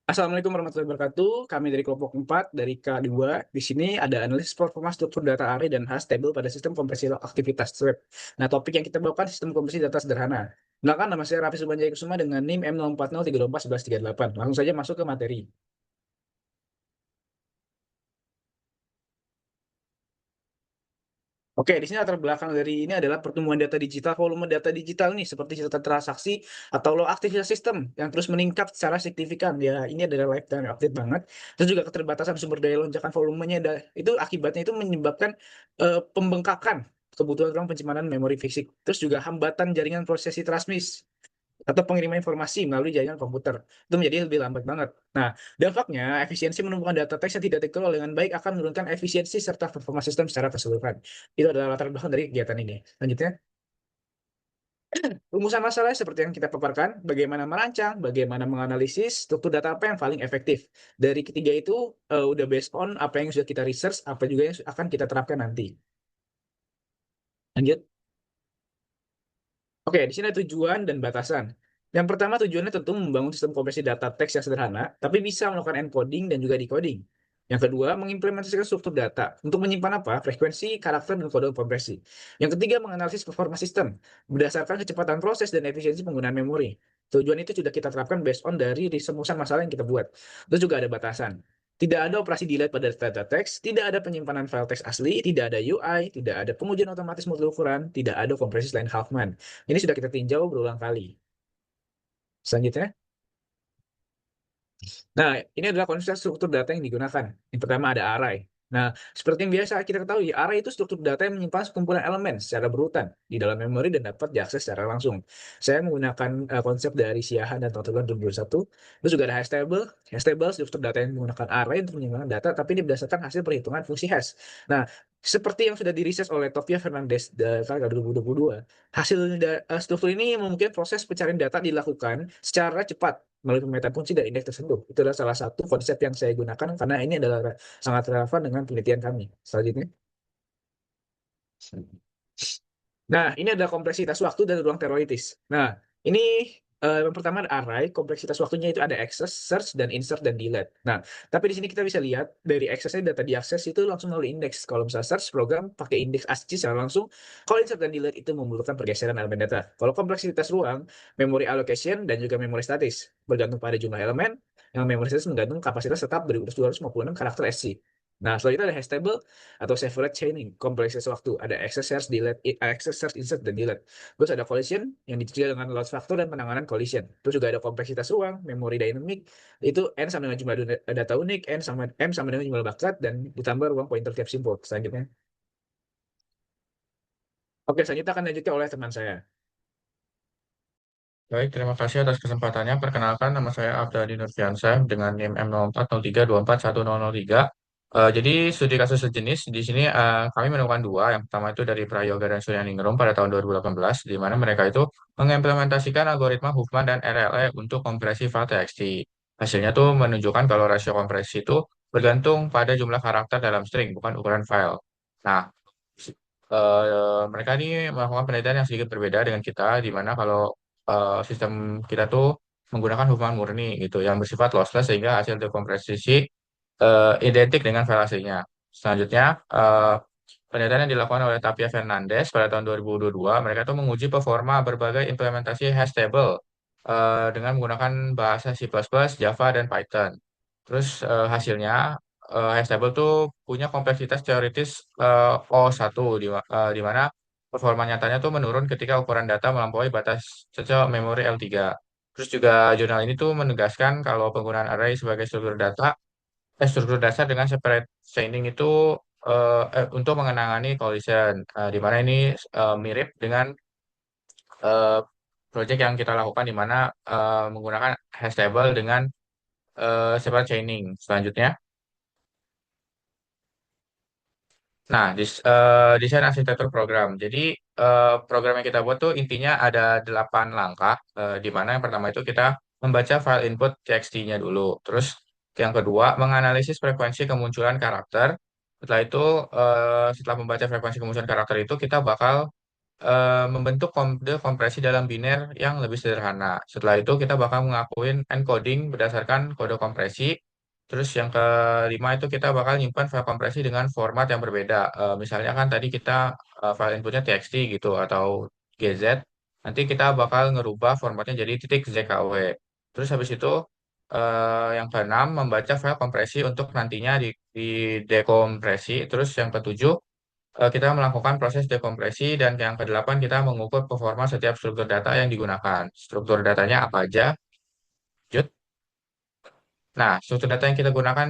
Assalamualaikum warahmatullahi wabarakatuh. Kami dari kelompok 4 dari K2. Di sini ada analisis performa struktur data array dan hash table pada sistem kompresi aktivitas web. Nah, topik yang kita bawakan sistem kompresi data sederhana. Kenalkan, nama saya Raffi Subanjaya Kusuma dengan NIM M0403241138. Langsung saja masuk ke materi. Oke, di sini latar belakang dari ini adalah pertumbuhan data digital, volume data digital nih seperti catatan transaksi atau low aktivitas sistem yang terus meningkat secara signifikan. Ya, ini adalah lifetime update banget. Terus juga keterbatasan sumber daya lonjakan volumenya itu akibatnya itu menyebabkan pembengkakan kebutuhan ruang penyimpanan memori fisik. Terus juga hambatan jaringan prosesi transmisi atau pengiriman informasi melalui jaringan komputer. Itu menjadi lebih lambat banget. Nah, dampaknya efisiensi menumpukan data teks yang tidak dikelola dengan baik akan menurunkan efisiensi serta performa sistem secara keseluruhan. Itu adalah latar belakang dari kegiatan ini. Selanjutnya, rumusan masalah seperti yang kita paparkan, bagaimana merancang, bagaimana menganalisis struktur data apa yang paling efektif. Dari ketiga itu udah based on apa yang sudah kita research, apa juga yang akan kita terapkan nanti. Lanjut. Oke, di sini ada tujuan dan batasan. Yang pertama tujuannya tentu membangun sistem kompresi data teks yang sederhana, tapi bisa melakukan encoding dan juga decoding. Yang kedua, mengimplementasikan struktur data untuk menyimpan apa? Frekuensi, karakter, dan kode kompresi. Yang ketiga, menganalisis performa sistem berdasarkan kecepatan proses dan efisiensi penggunaan memori. Tujuan itu sudah kita terapkan based on dari rumusan masalah yang kita buat. Terus juga ada batasan. Tidak ada operasi delete pada data teks, tidak ada penyimpanan file teks asli, tidak ada UI, tidak ada pengujian otomatis multi ukuran, tidak ada kompresi selain Huffman. Ini sudah kita tinjau berulang kali. Selanjutnya, nah, ini adalah konsep struktur data yang digunakan. Yang pertama ada array. Nah, seperti yang biasa kita ketahui, array itu struktur data yang menyimpan sekumpulan elemen secara berurutan di dalam memori dan dapat diakses secara langsung. Saya menggunakan konsep dari Siahan dan Totogan 2021. Terus juga ada hash table. Hash table struktur data yang menggunakan array untuk menyimpan data, tapi ini berdasarkan hasil perhitungan fungsi hash. Nah, seperti yang sudah diriset oleh Topia Fernandez tahun 2022, hasil struktur ini memungkinkan proses pencarian data dilakukan secara cepat melalui pemetaan kunci dan indeks tersebut. Itu adalah salah satu konsep yang saya gunakan karena ini adalah sangat relevan dengan penelitian kami. Selanjutnya. Nah, ini adalah kompleksitas waktu dan ruang teoritis. Nah, ini yang pertama ada array, kompleksitas waktunya itu ada access, search, dan insert, dan delete. Nah, tapi di sini kita bisa lihat dari accessnya data diakses itu langsung melalui indeks. Kalau misalnya search program pakai indeks ASCII secara langsung, kalau insert dan delete itu membutuhkan pergeseran elemen data. Kalau kompleksitas ruang, memory allocation, dan juga memory statis. Bergantung pada jumlah elemen, yang memory statis menggantung kapasitas tetap dari 256 karakter SC. Nah, selanjutnya ada hash table atau separate chaining, kompleksitas waktu. Ada access, search, delete, access, search, insert, dan delete. Terus ada collision yang dicegah dengan load factor dan penanganan collision. Terus juga ada kompleksitas ruang, memori dynamic, itu n sama dengan jumlah data unik, m sama dengan jumlah bakat, dan ditambah ruang pointer cap symbol. Selanjutnya. Oke, selanjutnya akan dilanjutkan oleh teman saya. Baik, terima kasih atas kesempatannya. Perkenalkan, nama saya Abdadi Nurfiansyah dengan NIM M0403241003. Jadi, studi kasus sejenis di sini kami menemukan dua. Yang pertama itu dari Prayoga dan Suryaningrum pada tahun 2018, di mana mereka itu mengimplementasikan algoritma Huffman dan RLE untuk kompresi file TXT. Hasilnya tuh menunjukkan kalau rasio kompresi itu bergantung pada jumlah karakter dalam string, bukan ukuran file. Nah, mereka ini melakukan penelitian yang sedikit berbeda dengan kita, di mana kalau sistem kita tuh menggunakan hubungan murni gitu yang bersifat lossless sehingga hasil dekompresi identik dengan file aslinya. Selanjutnya, penelitian yang dilakukan oleh Tapia Fernandez pada tahun 2022, mereka tuh menguji performa berbagai implementasi hash table dengan menggunakan bahasa C++, Java, dan Python. Terus hasilnya hash table tuh punya kompleksitas teoritis O1 di mana performa nyatanya tuh menurun ketika ukuran data melampaui batas cocok memori L3. Terus juga jurnal ini tuh menegaskan kalau penggunaan array sebagai struktur dasar dengan separate chaining itu untuk mengenangani collision, di mana ini mirip dengan eh, project yang kita lakukan di mana menggunakan hash table dengan separate chaining. Selanjutnya, nah, desain arsitektur program. Jadi, program yang kita buat tuh intinya ada 8 langkah, di mana yang pertama itu kita membaca file input TXT-nya dulu. Terus yang kedua, menganalisis frekuensi kemunculan karakter. Setelah itu, setelah membaca frekuensi kemunculan karakter itu, kita bakal membentuk kode kompresi dalam biner yang lebih sederhana. Setelah itu kita bakal ngakuin encoding berdasarkan kode kompresi. Terus yang kelima itu kita bakal nyimpan file kompresi dengan format yang berbeda. Misalnya kan tadi kita file inputnya txt gitu atau gz. Nanti kita bakal ngerubah formatnya jadi titik .zkw. Terus habis itu yang keenam membaca file kompresi untuk nantinya di dekompresi. Terus yang ketujuh kita melakukan proses dekompresi dan yang kedelapan kita mengukur performa setiap struktur data yang digunakan. Struktur datanya apa aja? Jut. Nah, struktur data yang kita gunakan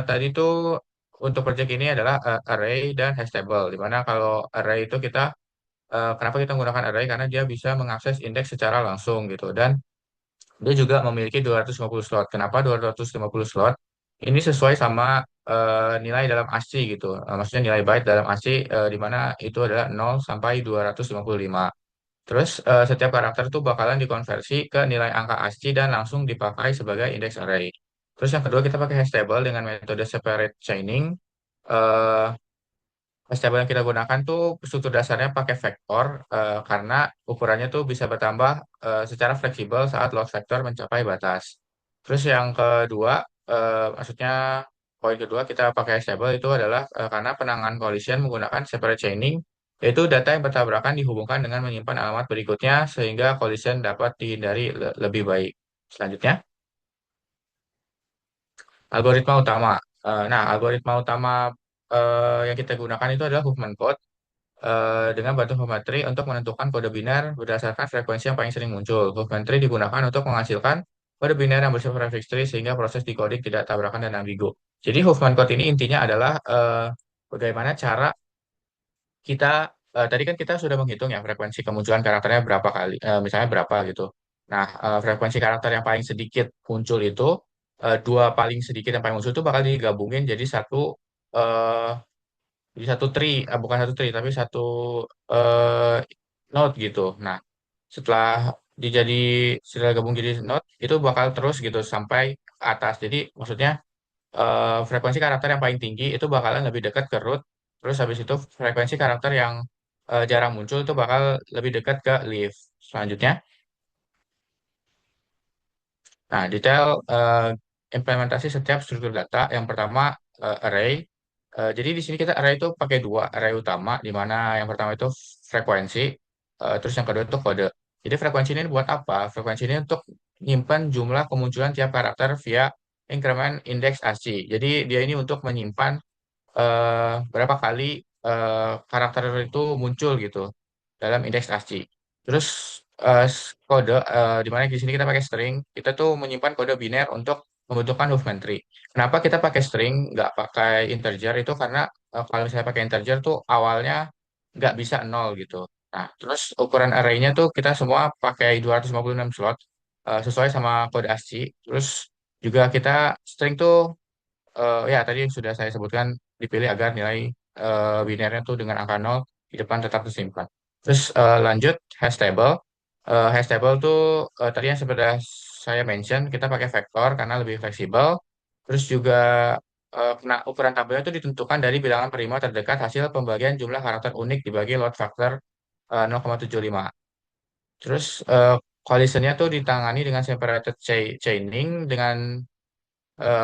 tadi itu untuk project ini adalah array dan hash table. Di mana kalau array itu kita kenapa kita menggunakan array karena dia bisa mengakses indeks secara langsung gitu dan dia juga memiliki 250 slot. Kenapa 250 slot? Ini sesuai sama nilai dalam ASCII gitu. Maksudnya nilai byte dalam ASCII di mana itu adalah 0 sampai 255. Terus setiap karakter itu bakalan dikonversi ke nilai angka ASCII dan langsung dipakai sebagai index array. Terus yang kedua kita pakai hash table dengan metode separate chaining. Eh, Hash table yang kita gunakan tuh struktur dasarnya pakai vektor karena ukurannya tuh bisa bertambah secara fleksibel saat load vector mencapai batas. Terus yang kedua, maksudnya poin kedua kita pakai hash table itu adalah karena penanganan collision menggunakan separate chaining, yaitu data yang bertabrakan dihubungkan dengan menyimpan alamat berikutnya sehingga collision dapat dihindari lebih baik. Selanjutnya, algoritma utama. Nah, algoritma utama yang kita gunakan itu adalah Huffman code dengan bantu Huffman tree untuk menentukan kode biner berdasarkan frekuensi yang paling sering muncul. Huffman tree digunakan untuk menghasilkan kode biner yang bersifat prefix tree sehingga proses decoding tidak tabrakan dan ambigu. Jadi Huffman code ini intinya adalah bagaimana cara kita tadi kan kita sudah menghitung ya frekuensi kemunculan karakternya berapa kali, misalnya berapa gitu. Nah, frekuensi karakter yang paling sedikit muncul itu dua paling sedikit yang paling muncul itu bakal digabungin eh, jadi satu tree, bukan satu tree, tapi satu eh, node gitu. Nah, setelah dijadi setelah gabung jadi node, itu bakal terus gitu sampai ke atas. Jadi maksudnya frekuensi karakter yang paling tinggi itu bakalan lebih dekat ke root. Terus habis itu frekuensi karakter yang jarang muncul itu bakal lebih dekat ke leaf. Selanjutnya, nah, detail implementasi setiap struktur data. Yang pertama array. Jadi di sini kita array itu pakai dua array utama, di mana yang pertama itu frekuensi, terus yang kedua itu kode. Jadi frekuensi ini buat apa? Frekuensi ini untuk menyimpan jumlah kemunculan tiap karakter via increment index ASCII. Jadi dia ini untuk menyimpan berapa kali karakter itu muncul gitu dalam indeks ASCII. Terus kode di mana di sini kita pakai string, kita tuh menyimpan kode biner untuk membutuhkan Huffman tree. Kenapa kita pakai string nggak pakai integer itu karena kalau misalnya pakai integer tuh awalnya nggak bisa nol gitu. Nah, terus ukuran array-nya tuh kita semua pakai 256 slot sesuai sama kode ASCII. Terus juga kita string tuh ya tadi yang sudah saya sebutkan dipilih agar nilai binernya tuh dengan angka 0 di depan tetap tersimpan. Terus lanjut hash table. Hash table tuh tadi yang seperti saya mention kita pakai vektor karena lebih fleksibel. Terus juga nah, ukuran tabelnya itu ditentukan dari bilangan prima terdekat hasil pembagian jumlah karakter unik dibagi load factor 0,75. Terus collisionnya tuh ditangani dengan separated chaining dengan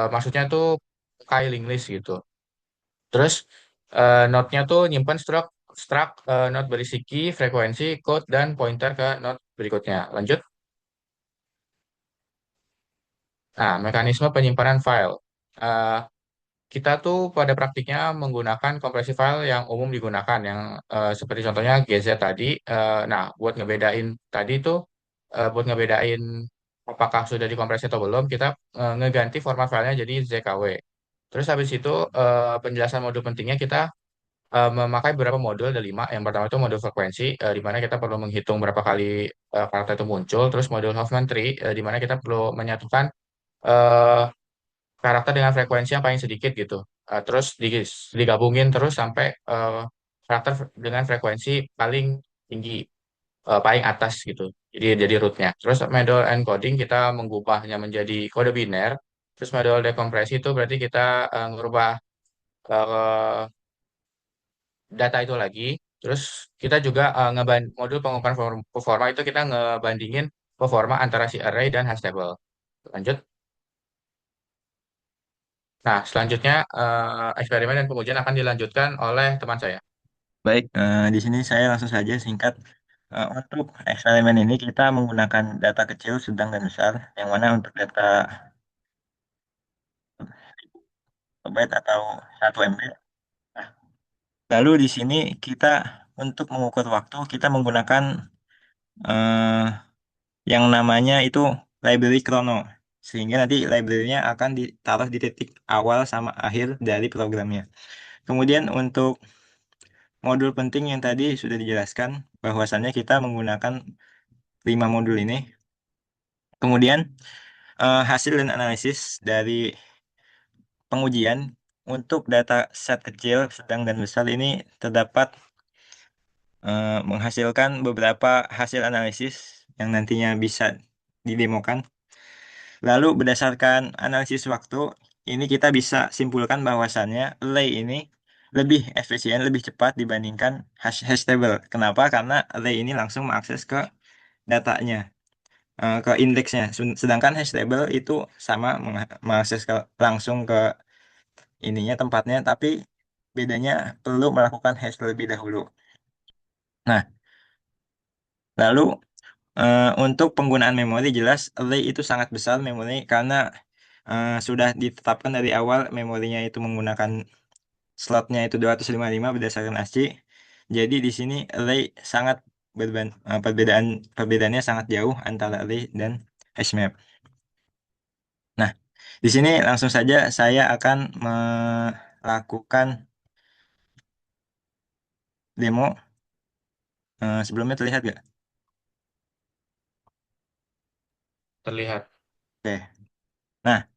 maksudnya tuh kayak link list gitu. Terus node-nya tuh nyimpan struct node berisi key, frekuensi, code, dan pointer ke node berikutnya. Lanjut. Nah, mekanisme penyimpanan file. Eh, kita tuh pada praktiknya menggunakan kompresi file yang umum digunakan, yang seperti contohnya GZ tadi. Nah, buat ngebedain apakah sudah dikompresi atau belum, kita ngeganti format filenya jadi ZKW. Terus habis itu penjelasan modul pentingnya kita memakai beberapa modul ada 5. Yang pertama itu modul frekuensi, di mana kita perlu menghitung berapa kali karakter itu muncul. Terus modul Hoffman tree, di mana kita perlu menyatukan eh, karakter dengan frekuensi yang paling sedikit gitu. Terus digabungin terus sampai karakter dengan frekuensi paling tinggi, paling atas gitu. Jadi rootnya. Terus modul encoding kita mengubahnya menjadi kode biner. Terus modul dekompresi itu berarti kita ngubah eh, data itu lagi. Terus kita juga modul pengukuran performa itu kita ngebandingin performa antara si array dan hash table. Lanjut. Nah, selanjutnya eksperimen dan pengujian akan dilanjutkan oleh teman saya. Baik, di sini saya langsung saja singkat. Untuk eksperimen ini kita menggunakan data kecil, sedang, dan besar, yang mana untuk data byte atau 1 MB. Nah, lalu di sini kita untuk mengukur waktu, kita menggunakan eh, yang namanya itu library chrono. Sehingga nanti library-nya akan ditaruh di titik awal sama akhir dari programnya. Kemudian untuk modul penting yang tadi sudah dijelaskan, bahwasannya kita menggunakan 5 modul ini. Kemudian hasil dan analisis dari pengujian untuk data set kecil, sedang, dan besar ini terdapat menghasilkan beberapa hasil analisis yang nantinya bisa didemokan. Lalu berdasarkan analisis waktu, ini kita bisa simpulkan bahwasannya array ini lebih efisien, lebih cepat dibandingkan hash table. Kenapa? Karena array ini langsung mengakses ke datanya, ke indeksnya. Sedangkan hash table itu sama mengakses langsung ke ininya tempatnya, tapi bedanya perlu melakukan hash terlebih dahulu. Nah, lalu untuk penggunaan memori jelas array itu sangat besar memori karena sudah ditetapkan dari awal memorinya itu menggunakan slotnya itu 255 berdasarkan ASCII. Jadi di sini array sangat perbedaannya sangat jauh antara array dan hashmap. Nah, di sini langsung saja saya akan melakukan demo. Sebelumnya terlihat nggak? Terlihat. Oke. Nah,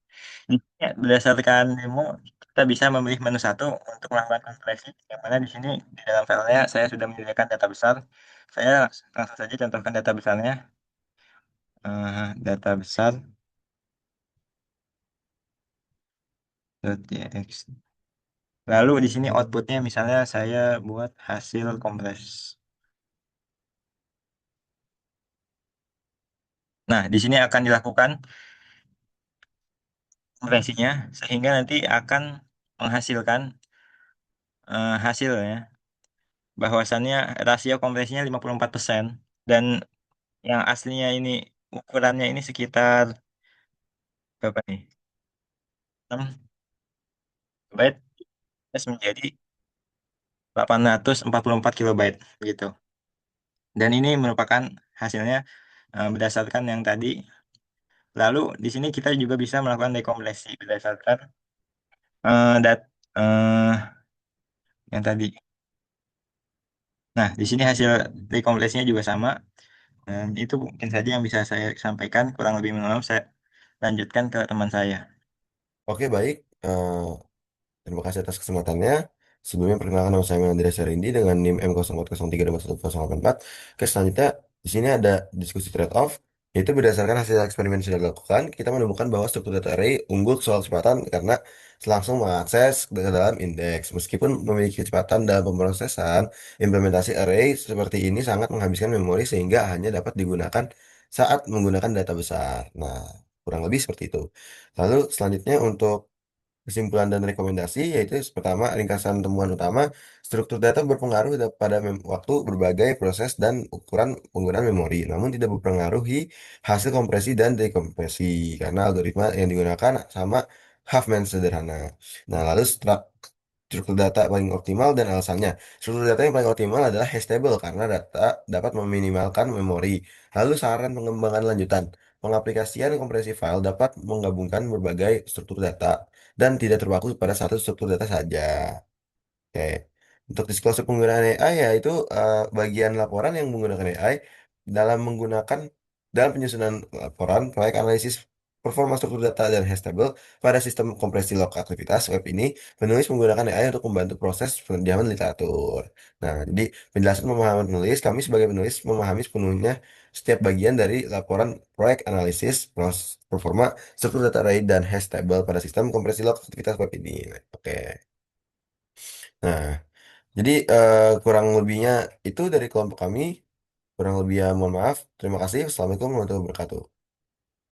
ini berdasarkan demo, kita bisa memilih menu satu untuk melakukan kompresi, yang mana di sini di dalam filenya saya sudah menyediakan data besar. Saya langsung saja contohkan data besarnya. Data besar .txt. Lalu di sini outputnya misalnya saya buat hasil kompres. Nah, di sini akan dilakukan kompresinya sehingga nanti akan menghasilkan hasilnya bahwasannya rasio kompresinya 54% dan yang aslinya ini ukurannya ini sekitar berapa nih? 6 byte plus menjadi 844 kilobyte gitu. Dan ini merupakan hasilnya berdasarkan yang tadi. Lalu di sini kita juga bisa melakukan dekompresi berdasarkan dat yang tadi. Nah, di sini hasil dekompresinya juga sama. Dan itu mungkin saja yang bisa saya sampaikan. Kurang lebih mengenal saya lanjutkan ke teman saya. Oke, baik. Terima kasih atas kesempatannya. Sebelumnya perkenalkan nama saya Andrea Sarindi dengan NIM M0403211084. Oke, selanjutnya di sini ada diskusi trade-off, yaitu berdasarkan hasil eksperimen yang sudah dilakukan, kita menemukan bahwa struktur data array unggul soal kecepatan karena langsung mengakses ke dalam indeks. Meskipun memiliki kecepatan dalam pemrosesan, implementasi array seperti ini sangat menghabiskan memori sehingga hanya dapat digunakan saat menggunakan data besar. Nah, kurang lebih seperti itu. Lalu selanjutnya untuk kesimpulan dan rekomendasi yaitu pertama, ringkasan temuan utama, struktur data berpengaruh pada waktu berbagai proses dan ukuran penggunaan memori, namun tidak mempengaruhi hasil kompresi dan dekompresi karena algoritma yang digunakan sama Huffman sederhana. Nah, lalu struktur data paling optimal dan alasannya. Struktur data yang paling optimal adalah hash table karena data dapat meminimalkan memori. Lalu saran pengembangan lanjutan. Pengaplikasian kompresi file dapat menggabungkan berbagai struktur data dan tidak terpaku pada satu struktur data saja. Oke. Untuk disclosure penggunaan AI yaitu bagian laporan yang menggunakan AI dalam penyusunan laporan proyek analisis performa struktur data dan hash table pada sistem kompresi log aktivitas web ini, penulis menggunakan AI untuk membantu proses penerjemahan literatur. Nah, jadi penjelasan pemahaman penulis, kami sebagai penulis memahami sepenuhnya setiap bagian dari laporan proyek analisis performa struktur data array dan hash table pada sistem kompresi log aktivitas web ini. Oke. Nah, Jadi kurang lebihnya itu dari kelompok kami. Kurang lebih ya mohon maaf. Terima kasih. Assalamualaikum warahmatullahi wabarakatuh.